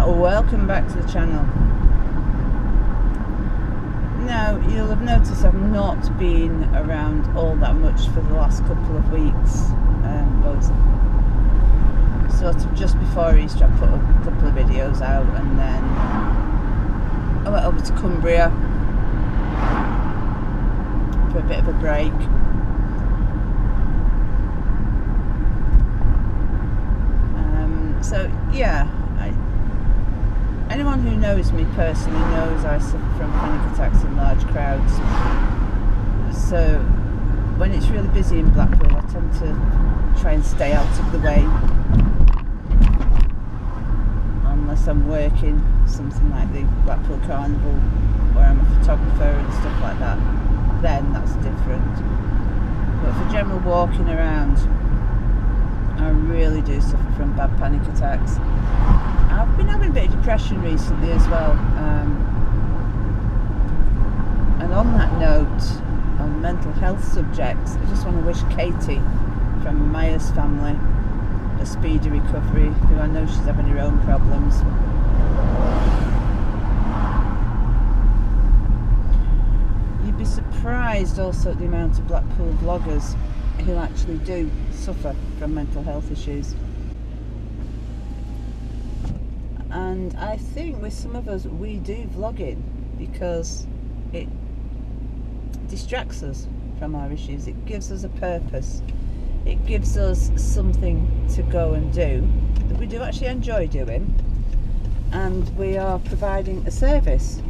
Welcome back to the channel. Now, you'll have noticed I've not been around all that much for the last couple of weeks. But sort of just before Easter I put a couple of videos out, and then I went over to Cumbria for a bit of a break. So yeah, anyone who knows me personally knows I suffer from panic attacks in large crowds. So when it's really busy in Blackpool, I tend to try and stay out of the way, unless I'm working something like the Blackpool Carnival, where I'm a photographer and stuff like that. Then that's different. But for general walking around, I really do suffer from bad panic attacks. I've been having a bit of depression recently as well. And on that note, on mental health subjects, I just want to wish Katie from Maya's family a speedy recovery, who I know she's having her own problems. You'd be surprised also at the amount of Blackpool vloggers who actually do suffer from mental health issues. And I think with some of us, we do vlogging because it distracts us from our issues. It gives us a purpose. It gives us something to go and do that we do actually enjoy doing, and we are providing a service.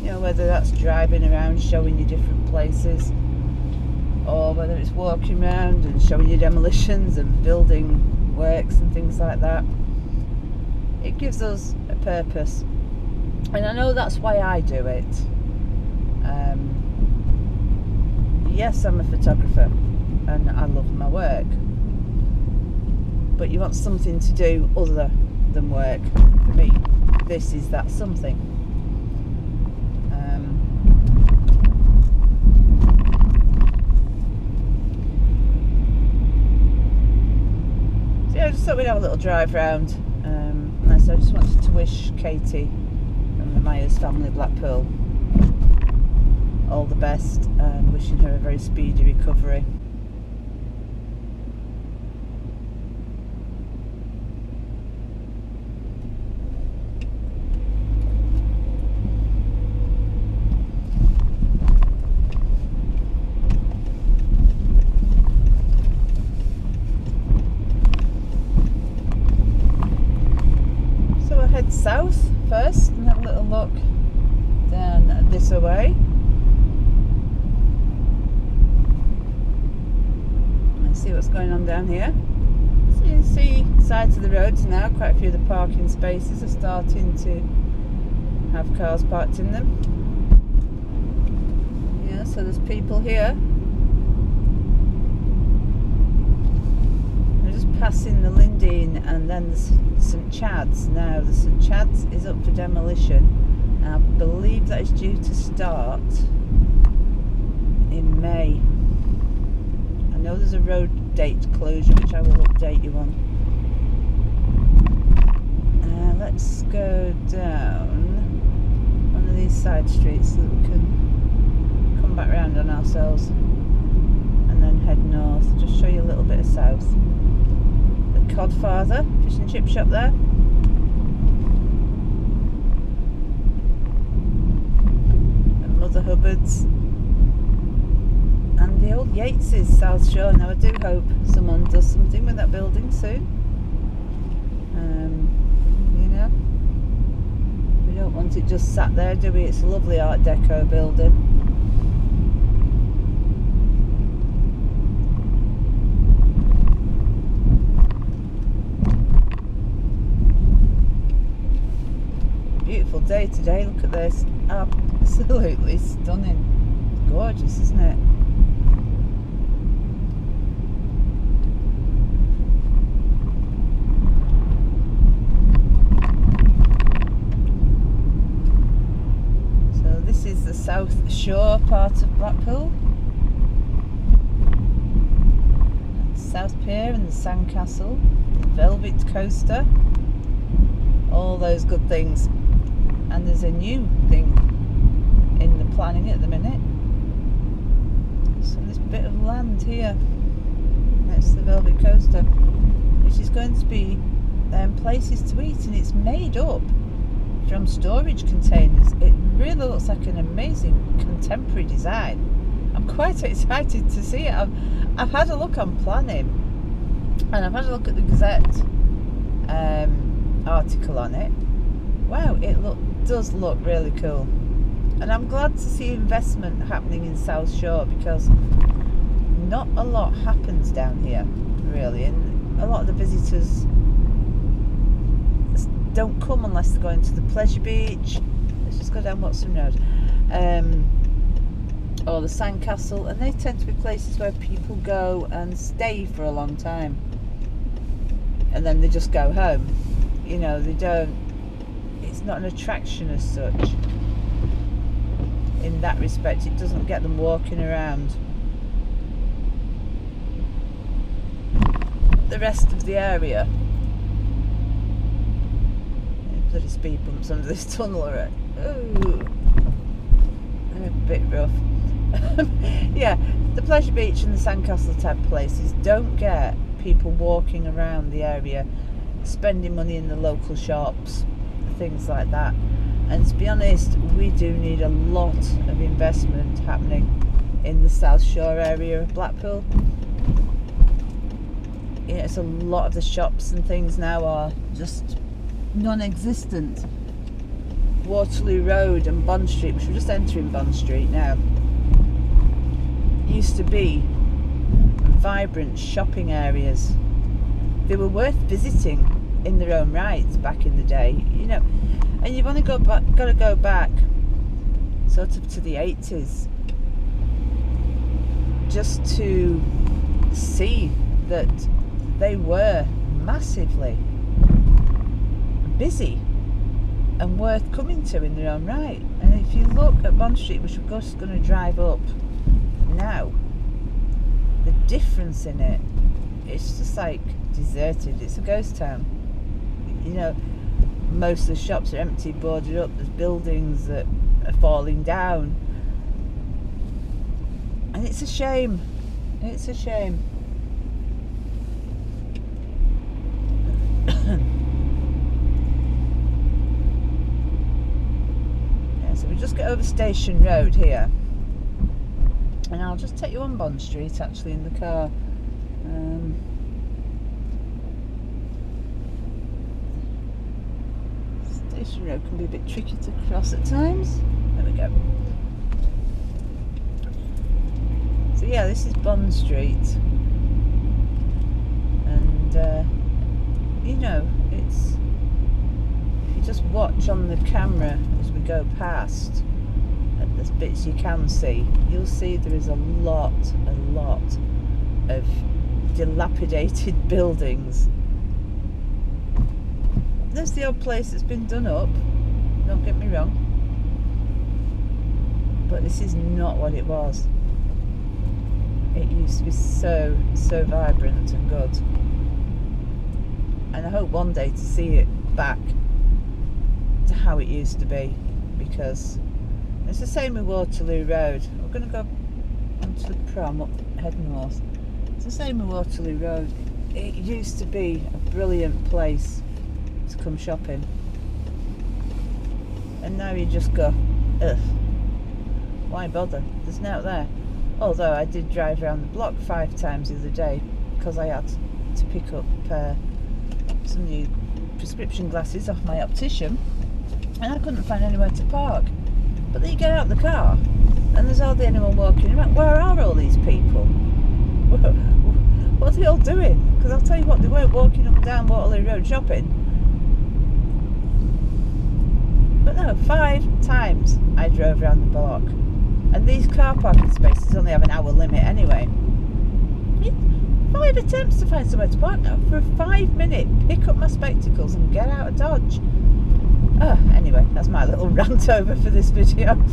You know, whether that's driving around showing you different places, or whether it's walking around and showing you demolitions and building works and things like that. It gives us a purpose, and I know that's why I do it. Yes, I'm a photographer and I love my work, but you want something to do other than work. For me, this is that something. So yeah, I just thought we'd have a little drive round. So I just wanted to wish Katie from the Myers family, Blackpool, all the best, and wishing her a very speedy recovery. Head south first and have a little look down this way and see what's going on down here. So you see sides of the roads now, quite a few of the parking spaces are starting to have cars parked in them. Yeah, so there's people here. Passing the Lindeen and then the St Chad's. Now the St Chad's is up for demolition, and I believe that is due to start in May. I know there's a road date closure which I will update you on. Let's go down one of these side streets so that we can come back round on ourselves and then head north. Just show you a little bit of south. Codfather fish and chip shop there, and Mother Hubbard's, and the old Yates's South Shore. Now I do hope someone does something with that building soon. You know, we don't want it just sat there, do we? It's a lovely Art Deco building. Beautiful day today, look at this, absolutely stunning, gorgeous, isn't it? So this is the South Shore part of Blackpool, South Pier and the Sandcastle, the Velvet Coaster, all those good things. And there's a new thing in the planning at the minute. So this bit of land here next to the Velvet Coaster, which is going to be places to eat, and it's made up from storage containers. It really looks like an amazing contemporary design. I'm quite excited to see it. I've had a look on planning, and I've had a look at the Gazette article on it. Wow, it does look really cool, and I'm glad to see investment happening in South Shore, because not a lot happens down here really, and a lot of the visitors don't come unless they're going to the pleasure beach. Let's just go down Watson Road, or the Sandcastle, and they tend to be places where people go and stay for a long time, and then they just go home. You know, they don't, it's not an attraction as such. In that respect, it doesn't get them walking around. The rest of the area, bloody speed bumps under this tunnel are a bit rough. Yeah, the pleasure beach and the Sandcastle type places don't get people walking around the area, spending money in the local shops, things like that. And to be honest, we do need a lot of investment happening in the South Shore area of Blackpool. You know, it's a lot of the shops and things now are just non-existent. Waterloo Road and Bond Street, which we're just entering Bond Street now, used to be vibrant shopping areas. They were worth visiting in their own right back in the day, you know. And you've only got to go back sort of to the 80s just to see that they were massively busy and worth coming to in their own right. And if you look at Bond Street, which we're just going to drive up now, the difference in it, it's just like deserted. It's a ghost town. You know, most of the shops are empty, boarded up. There's buildings that are falling down, and it's a shame. It's a shame. Yeah, so we just get over Station Road here, and I'll just take you on Bond Street actually in the car. Station Road can be a bit tricky to cross at times. There we go. So yeah, this is Bond Street, and you know, it's, if you just watch on the camera as we go past at the bits you can see, you'll see there is a lot of dilapidated buildings. There's the odd place that's been done up, don't get me wrong, but this is not what it was. It used to be so vibrant and good, and I hope one day to see it back to how it used to be, because it's the same with Waterloo Road. We're going to go onto the prom up, head north. It's the same with Waterloo Road. It used to be a brilliant place to come shopping, and now you just go, ugh, why bother? There's no there. Although I did drive around the block 5 times the other day because I had to pick up some new prescription glasses off my optician, and I couldn't find anywhere to park. But then you get out of the car and there's hardly anyone walking around. Where are all these people? What are they all doing? Because I'll tell you what, they weren't walking up and down Waterloo Road shopping. But no, 5 times I drove around the block, and these car parking spaces only have an hour limit anyway. 5 attempts to find somewhere to park now for a 5-minute, pick up my spectacles and get out of Dodge. Anyway, that's my little rant over for this video. I'm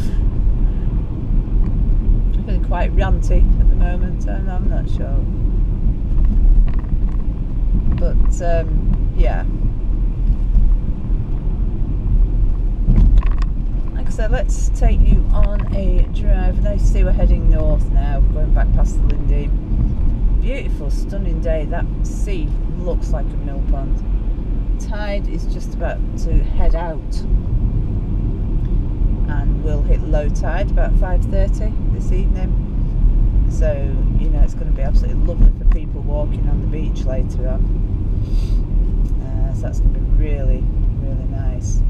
feeling quite ranty at the moment, and I'm not sure. But yeah, like I said, let's take you on a drive. Now you see we're heading north now, going back past the Lindy. Beautiful, stunning day. That sea looks like a mill pond. Tide is just about to head out, and we'll hit low tide about 5:30 this evening. So, you know, it's going to be absolutely lovely for people walking on the beach later on. So that's going to be really, really nice.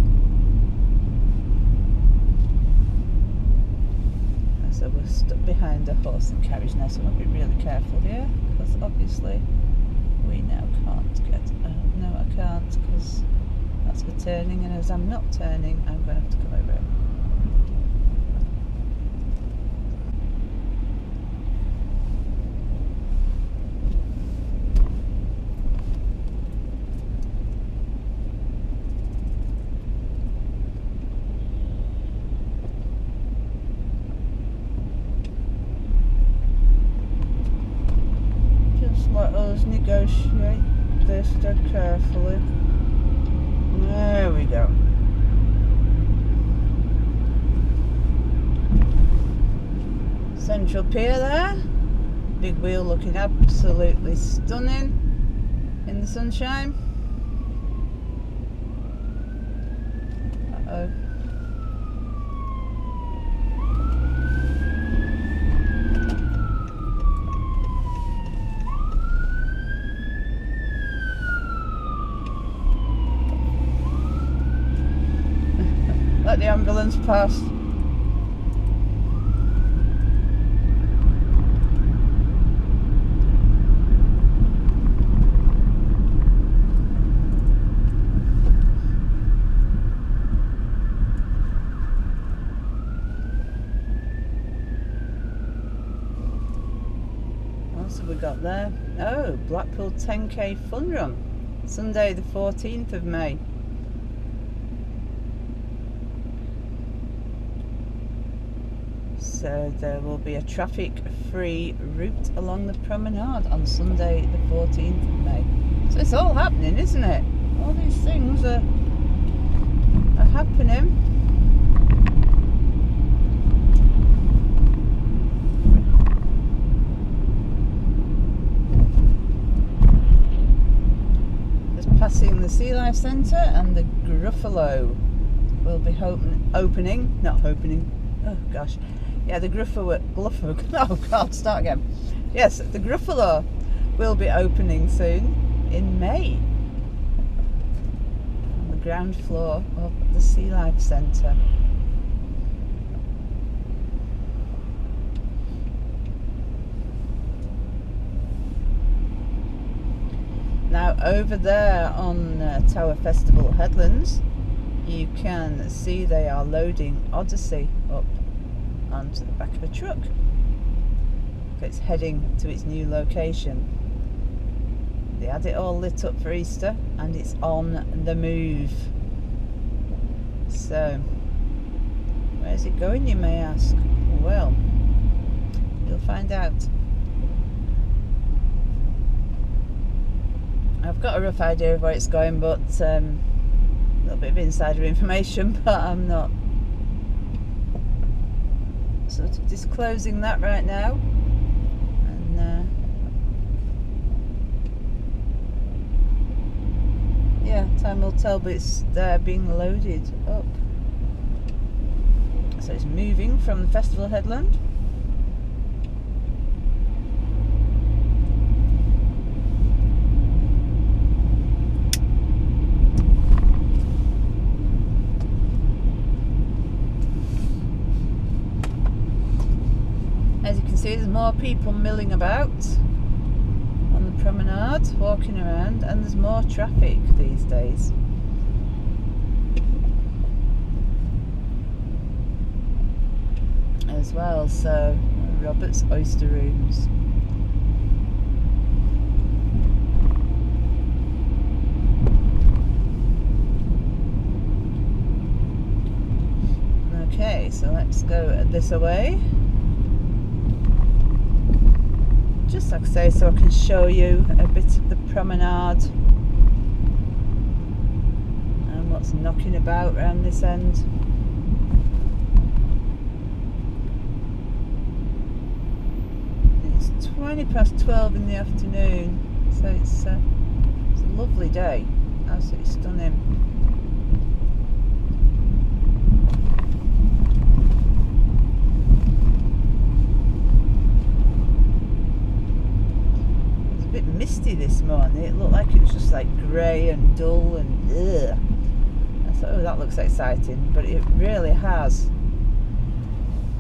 So we're stuck behind a horse and carriage now, so we'll be really careful here, because obviously we now can't get out. No, I can't, because that's for turning, and as I'm not turning, I'm going to have to come over it. Let us negotiate this dead carefully. There we go. Central Pier there. Big wheel looking absolutely stunning in the sunshine. Uh-oh. Let the ambulance pass. What else have we got there? Oh, Blackpool 10k fun run. Sunday the 14th of May. So there will be a traffic-free route along the Promenade on Sunday the 14th of May. So it's all happening, isn't it? All these things are happening. Just passing the Sea Life Centre, and the Gruffalo will be opening. Oh gosh. Yeah, the Gruffalo, oh God, start again. Yes, the Gruffalo will be opening soon in May on the ground floor of the Sea Life Centre. Now over there on Tower Festival Headlands, you can see they are loading Odyssey up onto the back of a truck. It's heading to its new location. They had it all lit up for Easter, and it's on the move. So, where's it going, you may ask? Well, you'll find out. I've got a rough idea of where it's going, but a little bit of insider information, but I'm not sort of disclosing that right now. And yeah, time will tell, but it's there being loaded up. So it's moving from the festival headland. There's more people milling about on the promenade, walking around, and there's more traffic these days. As well, so Robert's Oyster Rooms. Okay, so let's go this way. Just like I say, so I can show you a bit of the promenade and what's knocking about around this end. 20 past 12 in the afternoon, so it's a lovely day, absolutely stunning. It was a bit misty this morning. It looked like it was just like grey and dull and ugh. I thought, oh, that looks exciting, but it really has.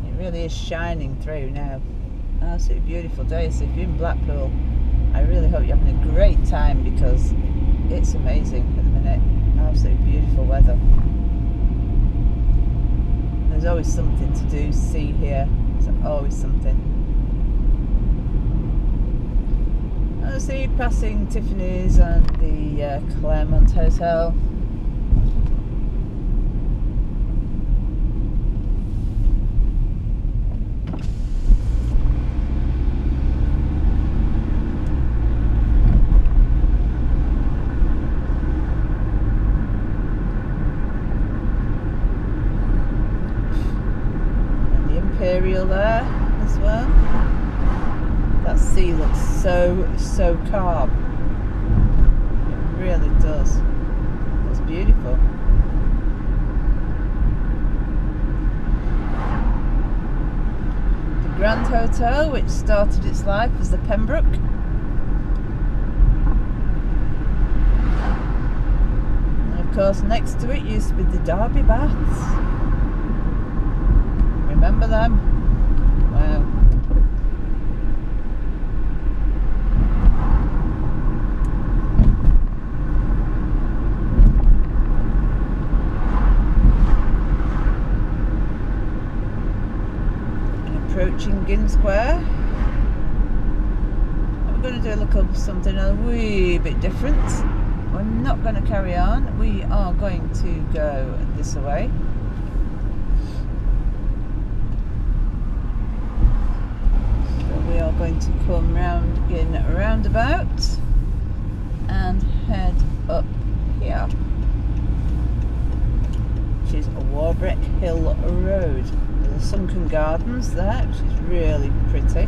It really is shining through now. Absolutely beautiful day. So if you're in Blackpool, I really hope you're having a great time, because it's amazing at the minute. Absolutely beautiful weather. There's always something to do, see here. There's always something. I see passing Tiffany's and the Claremont Hotel. Imperial there as well. That sea looks so calm. It really does. It's beautiful. The Grand Hotel, which started its life as the Pembroke. And of course next to it used to be the Derby Baths. Remember them? Wow. And approaching Ginn Square. We're going to do a look up something a wee bit different. We're not going to carry on. We are going to go this way. We are going to come round in a roundabout and head up here, which is Warbrick Hill Road. There's the Sunken Gardens there, which is really pretty.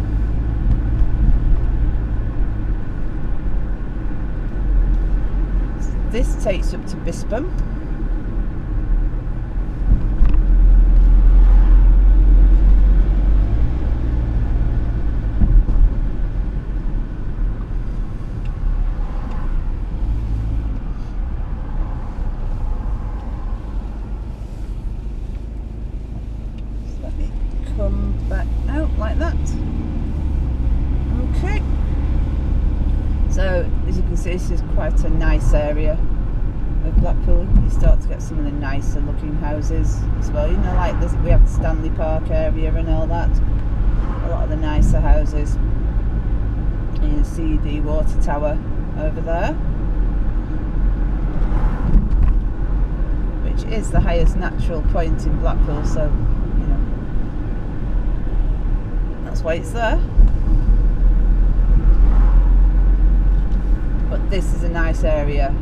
This takes up to Bispham. Come back out like that. Okay. So as you can see, this is quite a nice area of Blackpool. You start to get some of the nicer looking houses as well. You know, like this, we have the Stanley Park area and all that. A lot of the nicer houses. And you see the water tower over there, which is the highest natural point in Blackpool. So that's why it's there. But this is a nice area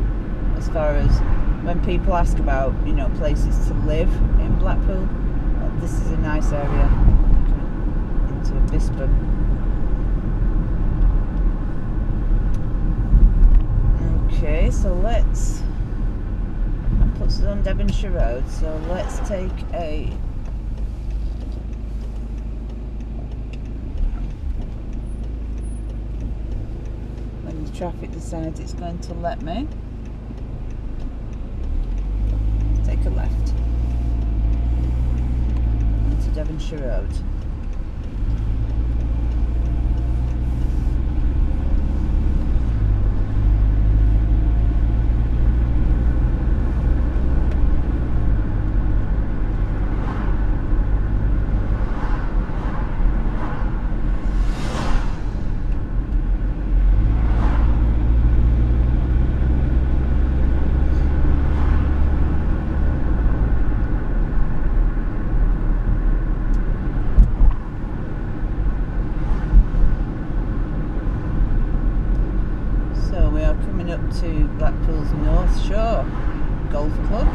as far as when people ask about, you know, places to live in Blackpool. Well, this is a nice area into Bispham. Okay, so let's, that puts us on Devonshire Road, so let's take a traffic decides it's going to let me. Take a left into Devonshire Road. Up to Blackpool's North Shore Golf Club.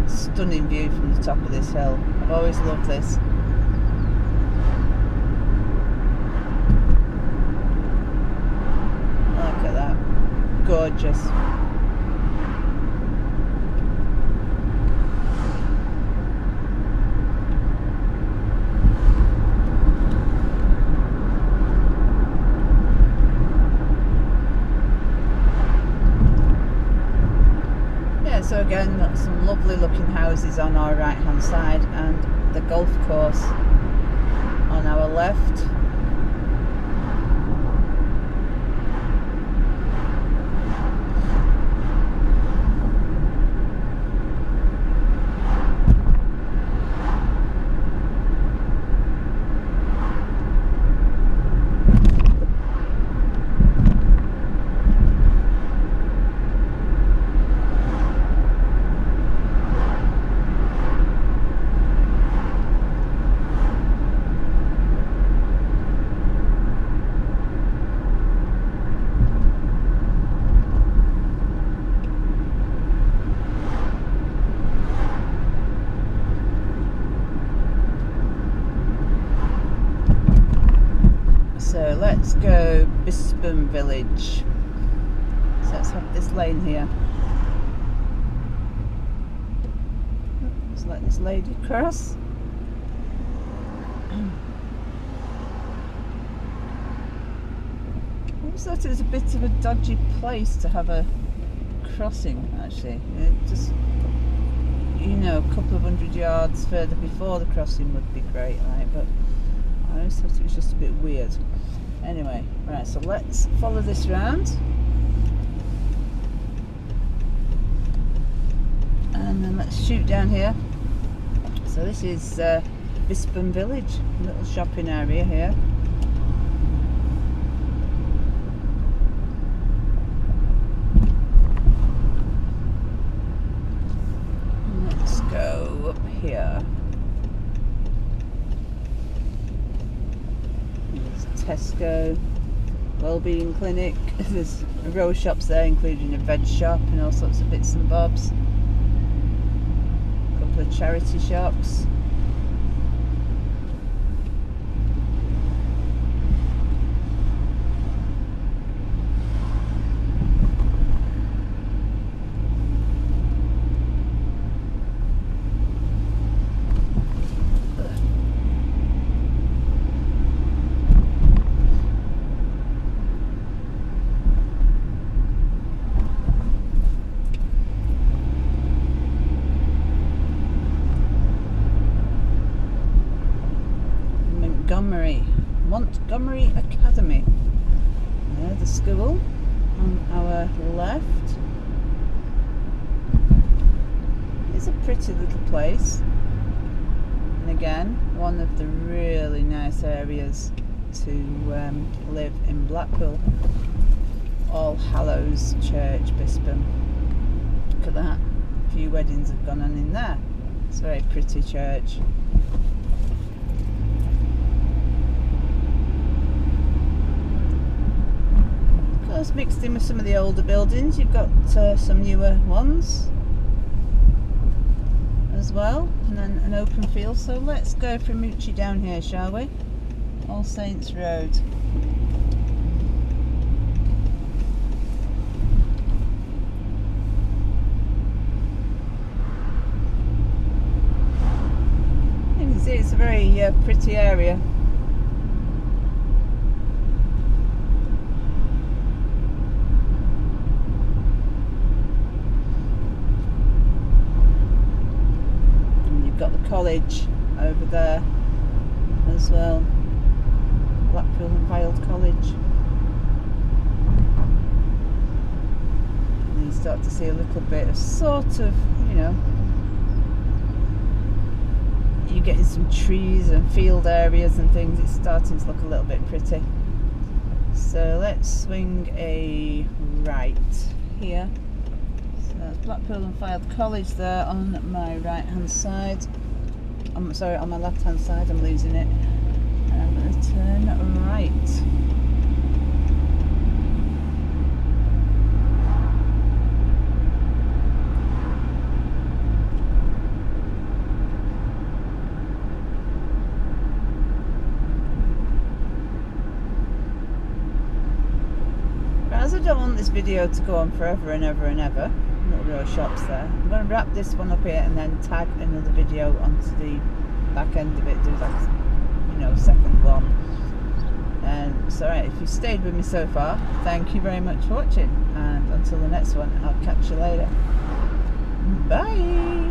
Stunning view from the top of this hill. I've always loved this. gorgeous. So again, some lovely looking houses on our right hand side and the golf course on our left. So let's go Bispham Village. So let's have this lane here. Let's let this lady cross. I always thought it was a bit of a dodgy place to have a crossing, actually. Just, you know, a couple of 100 yards further before the crossing would be great, right? But I always thought it was just a bit weird. Anyway, right, so let's follow this round. And then let's shoot down here. So this is Bispham Village, a little shopping area here. Let's go up here. Tesco, Wellbeing Clinic. There's a row of shops there, including a veg shop and all sorts of bits and bobs. A couple of charity shops. Montgomery Academy. There, the school on our left. It's a pretty little place, and again, one of the really nice areas to live in Blackpool. All Hallows Church, Bispham. Look at that. A few weddings have gone on in there. It's a very pretty church. Mixed in with some of the older buildings. You've got some newer ones as well, and then an open field. So let's go from Moochie down here, shall we? All Saints Road. You can see it's a very pretty area. College over there as well, Blackpool and Vylde College. And you start to see a little bit of sort of, you know, you're getting some trees and field areas and things. It's starting to look a little bit pretty. So let's swing a right here. So that's Blackpool and Vylde College there on my right hand side. I'm sorry, on my left hand side, I'm losing it. I'm going to turn right. I don't want this video to go on forever and ever and ever. Little row of shops there. I'm going to wrap this one up here and then tag another video onto the back end of it, do that, you know, second one. And so right, if you stayed with me so far, thank you very much for watching, and until the next one, I'll catch you later. Bye.